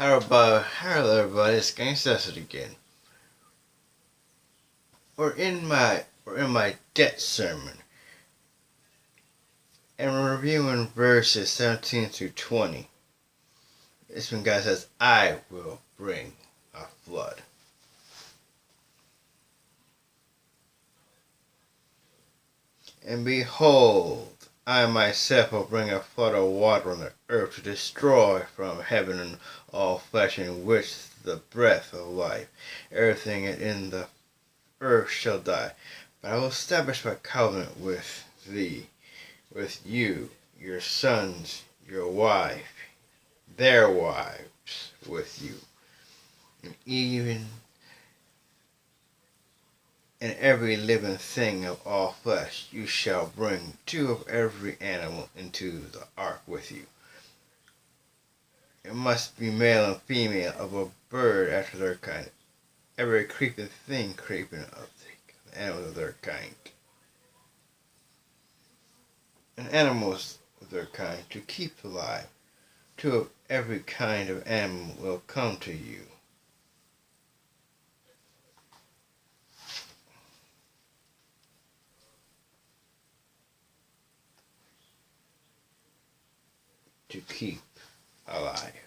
Hello everybody, it's Gangsta again. We're in my debt sermon, and we're reviewing verses 17 through 20. This one God says, I will bring a flood. And behold, I myself will bring a flood of water on the earth to destroy from heaven all flesh, in which the breath of life, everything in the earth shall die. But I will establish my covenant with thee, with you, your sons, your wife, their wives with you, and even in every living thing of all flesh you shall bring two of every animal into the ark with you. It must be male and female of a bird after their kind, every creeping thing creeping of the animals of their kind, and animals of their kind to keep alive. Two of every kind of animal will come to you. To keep alive.